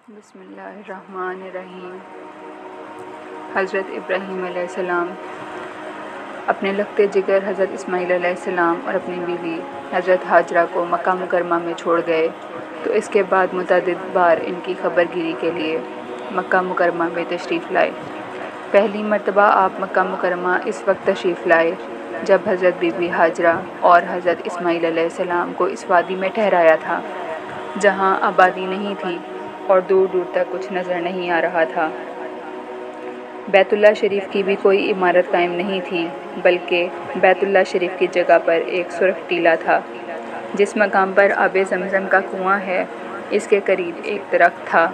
بسم اللہ الرحمن الرحیم۔ حضرت ابراہیم علیہ السلام اپنے لگتے جگر حضرت اسماعیل علیہ السلام اور اپنی بیوی حضرت ہاجرہ کو مکہ مکرمہ میں چھوڑ گئے تو اس کے بعد متعدد بار ان کی خبر گیری کے لیے مکہ مکرمہ میں تشریف لائے۔ پہلی مرتبہ آپ مکہ مکرمہ اس وقت تشریف لائے جب حضرت بی بی ہاجرہ اور حضرت اسماعیل علیہ السلام کو اس وادی میں ٹھہرایا تھا جہاں آبادی نہیں تھی اور دور دور تک کچھ نظر نہیں آ رہا تھا۔ بیت اللہ شریف کی بھی کوئی عمارت قائم نہیں تھی، بلکہ بیت اللہ شریف کی جگہ پر ایک سرخ ٹیلہ تھا۔ جس مقام پر آب زمزم کا کنواں ہے، اس کے قریب ایک درخت تھا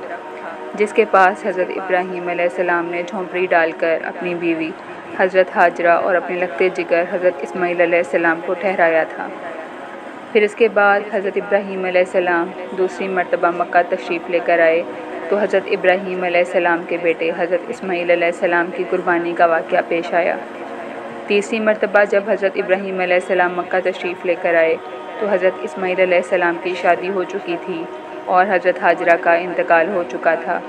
جس کے پاس حضرت ابراہیم علیہ السلام نے جھونپڑی ڈال کر اپنی بیوی حضرت ہاجرہ اور اپنے لگتے جگر حضرت اسماعیل علیہ السلام کو ٹھہرایا تھا۔ پھر اس کے بعد حضرت ابراہیم علیہ السلام دوسری مرتبہ مکہ تشریف لے کر آئے تو حضرت ابراہیم علیہ السلام کے بیٹے حضرت اسماعیل علیہ السلام کی قربانی کا واقعہ پیش آیا۔ تیسری مرتبہ جب حضرت ابراہیم علیہ السلام مکہ تشریف لے کر آئے تو حضرت اسماعیل علیہ السلام کی شادی ہو چکی تھی اور حضرت ہاجرہ کا انتقال ہو چکا تھا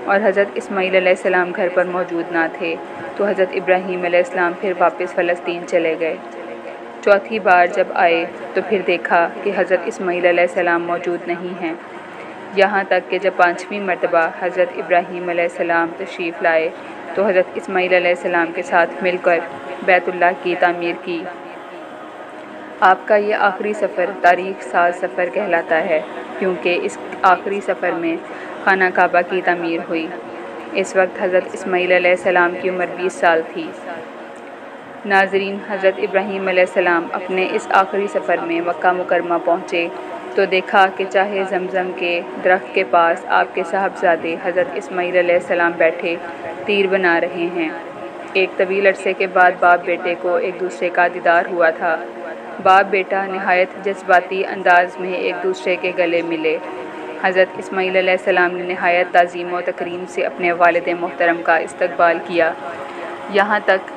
اور حضرت اسماعیل علیہ السلام گھر پر موجود نہ تھے تو حضرت ابراہیم علیہ السلام پھر واپس فلسطین چلے گئے۔ چوتھی بار جب آئے تو پھر دیکھا کہ حضرت اسماعیل علیہ السلام موجود نہیں ہیں، یہاں تک کہ جب پانچویں مرتبہ حضرت ابراہیم علیہ السلام تشریف لائے تو حضرت اسماعیل علیہ السلام کے ساتھ مل کر بیت اللہ کی تعمیر کی۔ آپ کا یہ آخری سفر تاریخ ساز سفر کہلاتا ہے کیونکہ اس آخری سفر میں خانہ کعبہ کی تعمیر ہوئی۔ اس وقت حضرت اسماعیل علیہ السلام کی عمر 20 سال تھی۔ ناظرین، حضرت ابراہیم علیہ السلام اپنے اس آخری سفر میں مکہ مکرمہ پہنچے تو دیکھا کہ چاہے زمزم کے درخت کے پاس آپ کے صاحبزادے حضرت اسماعیل علیہ السلام بیٹھے تیر بنا رہے ہیں۔ ایک طویل عرصے کے بعد باپ بیٹے کو ایک دوسرے کا دیدار ہوا تھا۔ باپ بیٹا نہایت جذباتی انداز میں ایک دوسرے کے گلے ملے۔ حضرت اسماعیل علیہ السلام نے نہایت تعظیم و تکریم سے اپنے والد محترم کا استقبال کیا، یہاں تک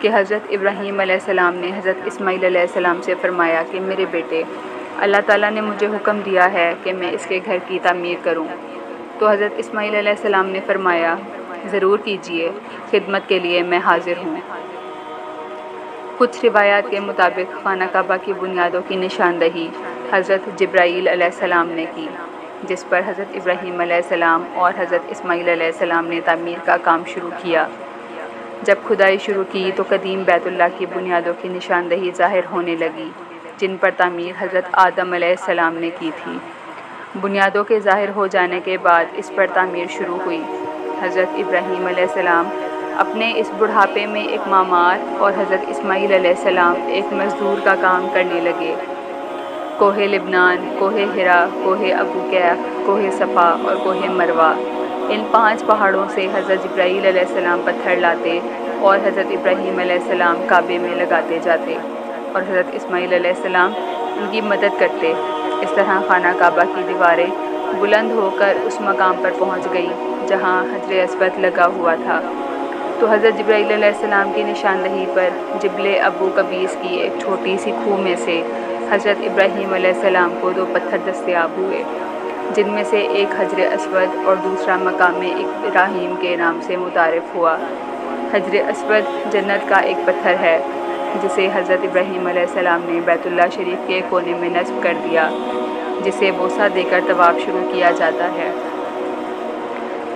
کہ حضرت ابراہیم علیہ السلام نے حضرت اسماعیل علیہ السلام سے فرمایا کہ میرے بیٹے، اللہ تعالیٰ نے مجھے حکم دیا ہے کہ میں اس کے گھر کی تعمیر کروں۔ تو حضرت اسماعیل علیہ السلام نے فرمایا، ضرور کیجئے، خدمت کے لیے میں حاضر ہوں۔ کچھ روایات کے مطابق خانہ کعبہ کی بنیادوں کی نشاندہی حضرت جبرائیل علیہ السلام نے کی، جس پر حضرت ابراہیم علیہ السلام اور حضرت اسماعیل علیہ السلام نے تعمیر کا کام شروع کیا۔ جب کھدائی شروع کی تو قدیم بیت اللہ کی بنیادوں کی نشاندہی ظاہر ہونے لگی جن پر تعمیر حضرت آدم علیہ السلام نے کی تھی۔ بنیادوں کے ظاہر ہو جانے کے بعد اس پر تعمیر شروع ہوئی۔ حضرت ابراہیم علیہ السلام اپنے اس بڑھاپے میں ایک معمار اور حضرت اسماعیل علیہ السلام ایک مزدور کا کام کرنے لگے۔ کوہ لبنان، کوہ ہرا، کوہ ابو قیف، کوہ صفا اور کوہ مروہ، ان 5 پہاڑوں سے حضرت جبرائیل علیہ السلام پتھر لاتے اور حضرت ابراہیم علیہ السلام کعبے میں لگاتے جاتے اور حضرت اسماعیل علیہ السلام ان کی مدد کرتے۔ اس طرح خانہ کعبہ کی دیواریں بلند ہو کر اس مقام پر پہنچ گئی جہاں حجر اسود لگا ہوا تھا۔ تو حضرت جبرائیل علیہ السلام کی نشاندہی پر جبل ابو قبیس کی ایک چھوٹی سی کھوہ میں سے حضرت ابراہیم علیہ السلام کو 2 پتھر دستیاب ہوئے، جن میں سے ایک حجر اسود اور دوسرا مقام ابراہیم کے نام سے متعارف ہوا۔ حجر اسود جنت کا ایک پتھر ہے جسے حضرت ابراہیم علیہ السلام نے بیت اللہ شریف کے کونے میں نصب کر دیا، جسے بوسہ دے کر طواف شروع کیا جاتا ہے۔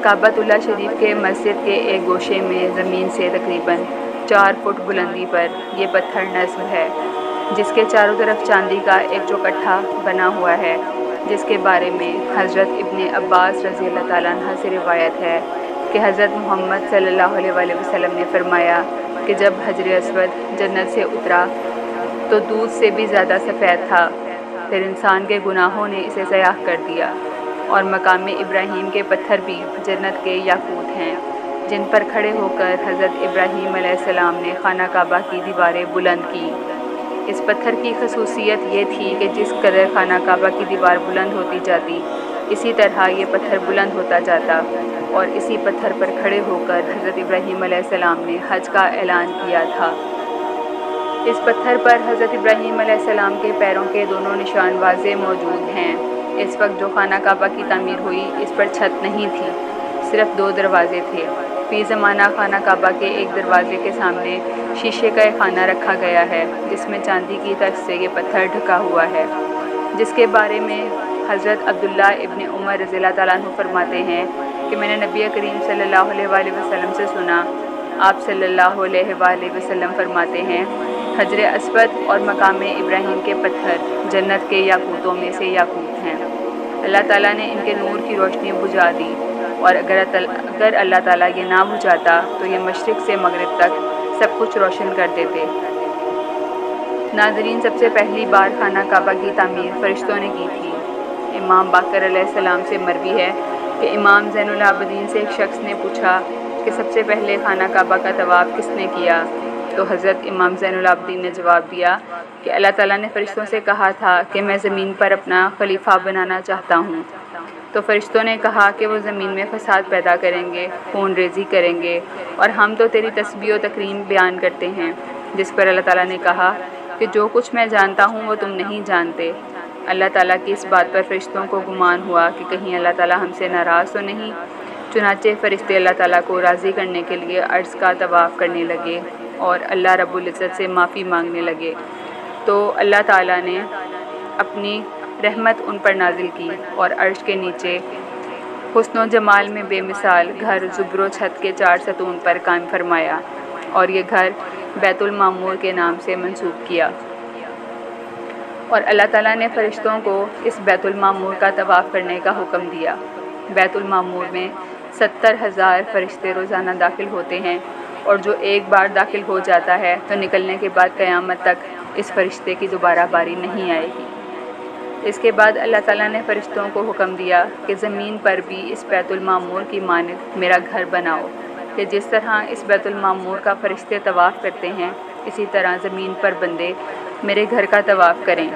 کعبۃ اللہ شریف کے مسجد کے ایک گوشے میں زمین سے تقریباً 4 فٹ بلندی پر یہ پتھر نصب ہے، جس کے چاروں طرف چاندی کا ایک چوکٹھا بنا ہوا ہے، جس کے بارے میں حضرت ابن عباس رضی اللہ تعالیٰ عنہ سے روایت ہے کہ حضرت محمد صلی اللہ علیہ وآلہ وسلم نے فرمایا کہ جب حجر اسود جنت سے اترا تو دودھ سے بھی زیادہ سفید تھا، پھر انسان کے گناہوں نے اسے سیاہ کر دیا، اور مقام ابراہیم کے پتھر بھی جنت کے یاقوت ہیں جن پر کھڑے ہو کر حضرت ابراہیم علیہ السلام نے خانہ کعبہ کی دیواریں بلند کی۔ اس پتھر کی خصوصیت یہ تھی کہ جس قدر خانہ کعبہ کی دیوار بلند ہوتی جاتی، اسی طرح یہ پتھر بلند ہوتا جاتا، اور اسی پتھر پر کھڑے ہو کر حضرت ابراہیم علیہ السلام نے حج کا اعلان کیا تھا۔ اس پتھر پر حضرت ابراہیم علیہ السلام کے پیروں کے دونوں نشان واضح موجود ہیں۔ اس وقت جو خانہ کعبہ کی تعمیر ہوئی اس پر چھت نہیں تھی، صرف 2 دروازے تھے۔ فی زمانہ خانہ کعبہ کے ایک دروازے کے سامنے شیشے کا ایک خانہ رکھا گیا ہے جس میں چاندی کی طرف سے یہ پتھر ڈھکا ہوا ہے، جس کے بارے میں حضرت عبداللہ ابن عمر رضی اللہ تعالیٰ عنہ فرماتے ہیں کہ میں نے نبی کریم صلی اللہ علیہ وآلہ وسلم سے سنا، آپ صلی اللہ علیہ وآلہ وسلم فرماتے ہیں، حجر اسود اور مقام ابراہیم کے پتھر جنت کے یاقوتوں میں سے یاقوت ہیں۔ اللہ تعالیٰ نے ان کے نور کی روشنی بجھا دی، اور اگر اللہ تعالیٰ یہ نہ بجھاتا تو یہ مشرق سے مغرب تک سب کچھ روشن کر دیتے۔ ناظرین، سب سے پہلی بار خانہ کعبہ کی تعمیر فرشتوں نے کی تھی۔ امام باقر علیہ السلام سے مروی ہے کہ امام زین العابدین سے ایک شخص نے پوچھا کہ سب سے پہلے خانہ کعبہ کا طواف کس نے کیا؟ تو حضرت امام زین العابدین نے جواب دیا کہ اللہ تعالیٰ نے فرشتوں سے کہا تھا کہ میں زمین پر اپنا خلیفہ بنانا چاہتا ہوں۔ تو فرشتوں نے کہا کہ وہ زمین میں فساد پیدا کریں گے، خون ریزی کریں گے، اور ہم تو تیری تسبیح و تکریم بیان کرتے ہیں۔ جس پر اللہ تعالیٰ نے کہا کہ جو کچھ میں جانتا ہوں وہ تم نہیں جانتے۔ اللہ تعالیٰ کی اس بات پر فرشتوں کو گمان ہوا کہ کہیں اللہ تعالیٰ ہم سے ناراض تو نہیں، چنانچہ فرشتے اللہ تعالیٰ کو راضی کرنے کے لیے عرش کا طواف کرنے لگے اور اللہ رب العزت سے معافی مانگنے لگے، تو اللہ تعالیٰ نے اپنی رحمت ان پر نازل کی اور عرش کے نیچے حسن و جمال میں بے مثال گھر زبر و چھت کے 4 ستون پر قائم فرمایا، اور یہ گھر بیت المعمور کے نام سے منسوب کیا۔ اور اللہ تعالیٰ نے فرشتوں کو اس بیت المعمور کا طواف کرنے کا حکم دیا۔ بیت المعمور میں 70,000 فرشتے روزانہ داخل ہوتے ہیں، اور جو ایک بار داخل ہو جاتا ہے تو نکلنے کے بعد قیامت تک اس فرشتے کی دوبارہ باری نہیں آئے گی۔ اس کے بعد اللہ تعالیٰ نے فرشتوں کو حکم دیا کہ زمین پر بھی اس بیت المعمور کی مانند میرا گھر بناؤ، کہ جس طرح اس بیت المعمور کا فرشتے طواف کرتے ہیں اسی طرح زمین پر بندے میرے گھر کا طواف کریں۔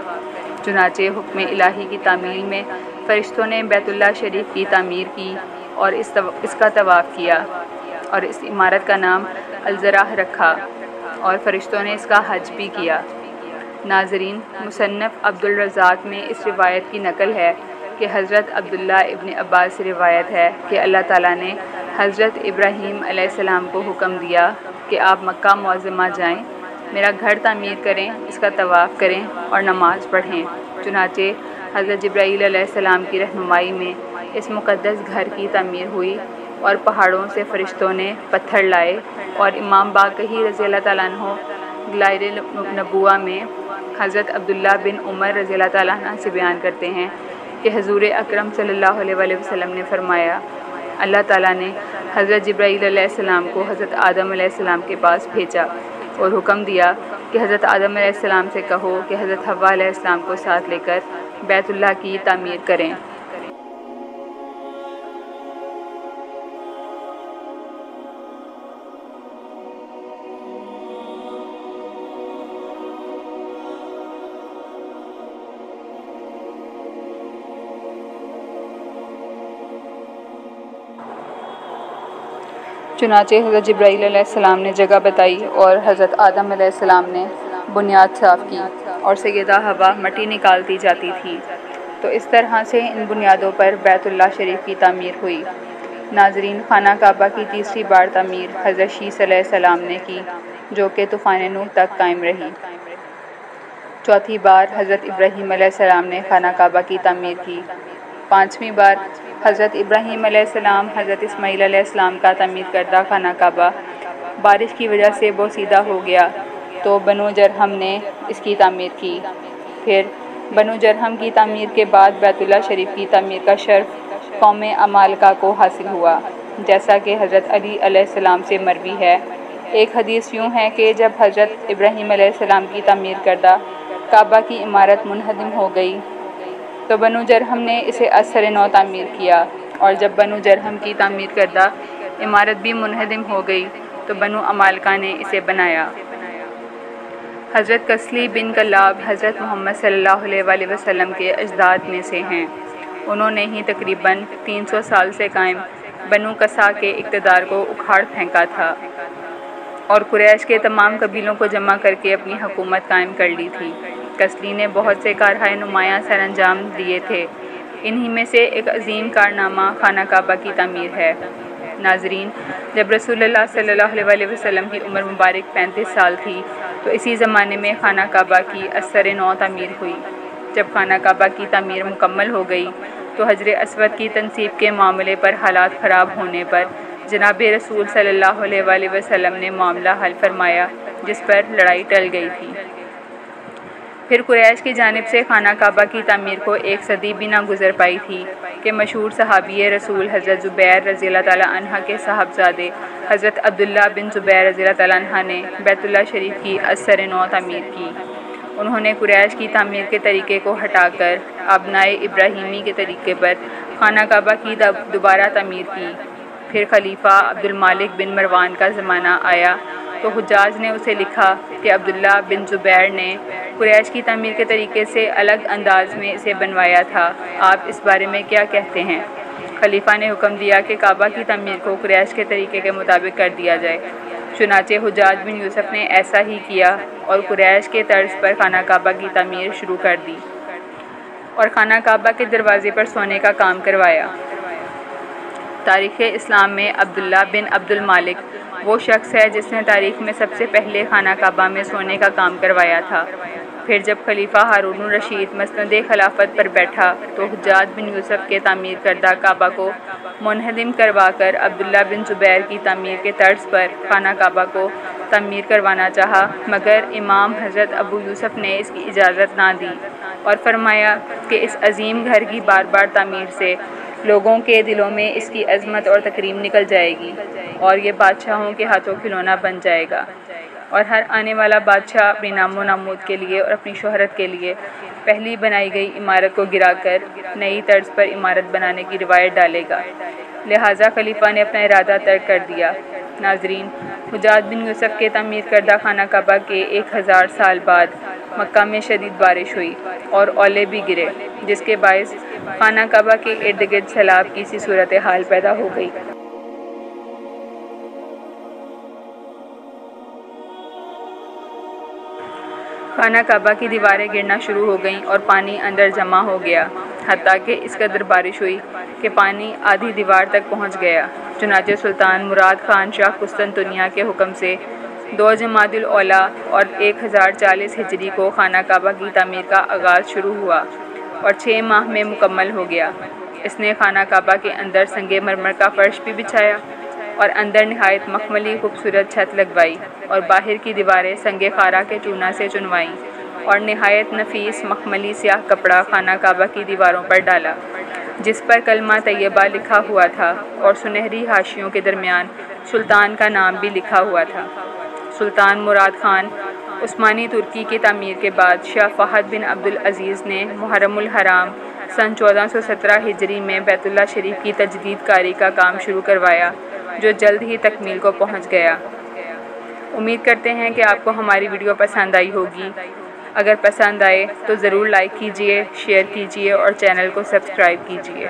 چنانچہ حکم الہی کی تعمیل میں فرشتوں نے بیت اللہ شریف کی تعمیر کی اور اس کا طواف کیا، اور اس عمارت کا نام الزراح رکھا، اور فرشتوں نے اس کا حج بھی کیا۔ ناظرین، مصنف عبدالرزاق میں اس روایت کی نقل ہے کہ حضرت عبداللہ ابن عباس سے روایت ہے کہ اللہ تعالیٰ نے حضرت ابراہیم علیہ السلام کو حکم دیا کہ آپ مکہ معظمہ جائیں، میرا گھر تعمیر کریں، اس کا طواف کریں اور نماز پڑھیں۔ چنانچہ حضرت جبرائیل علیہ السلام کی رہنمائی میں اس مقدس گھر کی تعمیر ہوئی، اور پہاڑوں سے فرشتوں نے پتھر لائے، اور امام باقری رضی اللہ تعالیٰ عنہ دلائل نبوہ میں حضرت عبداللہ بن عمر رضی اللہ تعالیٰ عنہ سے بیان کرتے ہیں کہ حضور اکرم صلی اللہ علیہ وآلہ وسلم نے فرمایا، اللہ تعالیٰ نے حضرت جبرائیل علیہ السلام کو حضرت آدم علیہ السلام کے پاس بھیجا اور حکم دیا کہ حضرت آدم علیہ السلام سے کہو کہ حضرت حوا علیہ السلام کو ساتھ لے کر بیت اللہ کی تعمیر کریں۔ چنانچہ حضرت جبرائیل علیہ السلام نے جگہ بتائی اور حضرت آدم علیہ السلام نے بنیاد صاف کی اور سیدہ حوا مٹی نکالتی جاتی تھی، تو اس طرح سے ان بنیادوں پر بیت اللہ شریف کی تعمیر ہوئی۔ ناظرین، خانہ کعبہ کی تیسری بار تعمیر حضرت شیس علیہ السلام نے کی، جو کہ طوفان نوح تک قائم رہی۔ چوتھی بار حضرت ابراہیم علیہ السلام نے خانہ کعبہ کی تعمیر کی۔ پانچویں بار حضرت ابراہیم علیہ السلام حضرت اسماعیل علیہ السلام کا تعمیر کردہ خانہ کعبہ بارش کی وجہ سے بوسیدہ ہو گیا، تو بنو جرہم نے اس کی تعمیر کی۔ پھر بنو جرہم کی تعمیر کے بعد بیت اللہ شریف کی تعمیر کا شرف قوم عمالقہ کو حاصل ہوا، جیسا کہ حضرت علی علیہ السلام سے مروی ہے۔ ایک حدیث یوں ہے کہ جب حضرت ابراہیم علیہ السلام کی تعمیر کردہ کعبہ کی عمارت منہدم ہو گئی تو بنو جرہم نے اسے از سر نو تعمیر کیا، اور جب بنو جرہم کی تعمیر کردہ عمارت بھی منہدم ہو گئی تو بنو عمالقہ نے اسے بنایا۔ حضرت کسلی بن کلاب حضرت محمد صلی اللہ علیہ وآلہ وسلم کے اجداد میں سے ہیں۔ انہوں نے ہی تقریباً 300 سال سے قائم بنو قصا کے اقتدار کو اکھاڑ پھینکا تھا اور قریش کے تمام قبیلوں کو جمع کر کے اپنی حکومت قائم کر لی تھی۔ کسلی نے بہت سے کارہائے نمایاں سر انجام دیے تھے، انہی میں سے ایک عظیم کارنامہ خانہ کعبہ کی تعمیر ہے۔ ناظرین، جب رسول اللہ صلی اللہ علیہ وسلم کی عمر مبارک 35 سال تھی تو اسی زمانے میں خانہ کعبہ کی اثر نو تعمیر ہوئی۔ جب خانہ کعبہ کی تعمیر مکمل ہو گئی تو حجر اسود کی تنصیب کے معاملے پر حالات خراب ہونے پر جناب رسول صلی اللہ علیہ وسلم نے معاملہ حل فرمایا، جس پر لڑائی ٹل گئی تھی۔ پھر قریش کی جانب سے خانہ کعبہ کی تعمیر کو 1 صدی بھی نہ گزر پائی تھی کہ مشہور صحابی رسول حضرت زبیر رضی اللہ تعالیٰ عنہ کے صاحبزادے حضرت عبداللہ بن زبیر رضی اللہ تعالیٰ عنہ نے بیت اللہ شریف کی اثر نو تعمیر کی۔ انہوں نے قریش کی تعمیر کے طریقے کو ہٹا کر ابنائے ابراہیمی کے طریقے پر خانہ کعبہ کی دوبارہ تعمیر کی۔ پھر خلیفہ عبد المالک بن مروان کا زمانہ آیا تو حجاج نے اسے لکھا کہ عبداللہ بن زبیر نے قریش کی تعمیر کے طریقے سے الگ انداز میں اسے بنوایا تھا، آپ اس بارے میں کیا کہتے ہیں؟ خلیفہ نے حکم دیا کہ کعبہ کی تعمیر کو قریش کے طریقے کے مطابق کر دیا جائے۔ چنانچہ حجاج بن یوسف نے ایسا ہی کیا اور قریش کے طرز پر خانہ کعبہ کی تعمیر شروع کر دی اور خانہ کعبہ کے دروازے پر سونے کا کام کروایا۔ تاریخ اسلام میں عبداللہ بن عبد المالک وہ شخص ہے جس نے تاریخ میں سب سے پہلے خانہ کعبہ میں سونے کا کام کروایا تھا۔ پھر جب خلیفہ ہارون الرشید مسند خلافت پر بیٹھا تو حجاج بن یوسف کے تعمیر کردہ کعبہ کو منہدم کروا کر عبداللہ بن زبیر کی تعمیر کے طرز پر خانہ کعبہ کو تعمیر کروانا چاہا، مگر امام حضرت ابو یوسف نے اس کی اجازت نہ دی اور فرمایا کہ اس عظیم گھر کی بار بار تعمیر سے لوگوں کے دلوں میں اس کی عظمت اور تکریم نکل جائے گی اور یہ بادشاہوں کے ہاتھوں کھلونا بن جائے گا، اور ہر آنے والا بادشاہ اپنی نام و نامود کے لیے اور اپنی شہرت کے لیے پہلی بنائی گئی عمارت کو گرا کر نئی طرز پر عمارت بنانے کی روایت ڈالے گا، لہٰذا خلیفہ نے اپنا ارادہ ترک کر دیا۔ ناظرین، حجاج بن یوسف کے تعمیر کردہ خانہ کعبہ کے 1000 سال بعد مکہ میں شدید بارش ہوئی اور اولے بھی گرے، جس کے باعث خانہ کعبہ کے ارد گرد سیلاب کی سی صورتحال پیدا ہو گئی۔ خانہ کعبہ کی دیواریں گرنا شروع ہو گئیں اور پانی اندر جمع ہو گیا، حتیٰ کہ اس قدر بارش ہوئی کہ پانی آدھی دیوار تک پہنچ گیا۔ چنانچہ سلطان مراد خان شاہ قسطنطنیہ کے حکم سے 2 جمادی الاولیٰ اور 1040 ہجری کو خانہ کعبہ کی تعمیر کا آغاز شروع ہوا اور 6 ماہ میں مکمل ہو گیا۔ اس نے خانہ کعبہ کے اندر سنگ مرمر کا فرش بھی بچھایا اور اندر نہایت مخملی خوبصورت چھت لگوائی اور باہر کی دیواریں سنگ خارا کے چونا سے چنوائیں اور نہایت نفیس مخملی سیاہ کپڑا خانہ کعبہ کی دیواروں پر ڈالا، جس پر کلمہ طیبہ لکھا ہوا تھا اور سنہری حاشیوں کے درمیان سلطان کا نام بھی لکھا ہوا تھا۔ سلطان مراد خان عثمانی ترکی کی تعمیر کے بعد شاہ فہد بن عبد العزیز نے محرم الحرام سن 1417 ہجری میں بیت اللہ شریف کی تجدید کاری کا کام شروع کروایا، جو جلد ہی تکمیل کو پہنچ گیا۔ امید کرتے ہیں کہ آپ کو ہماری ویڈیو پسند آئی ہوگی۔ اگر پسند آئے تو ضرور لائک کیجئے، شیئر کیجئے اور چینل کو سبسکرائب کیجئے۔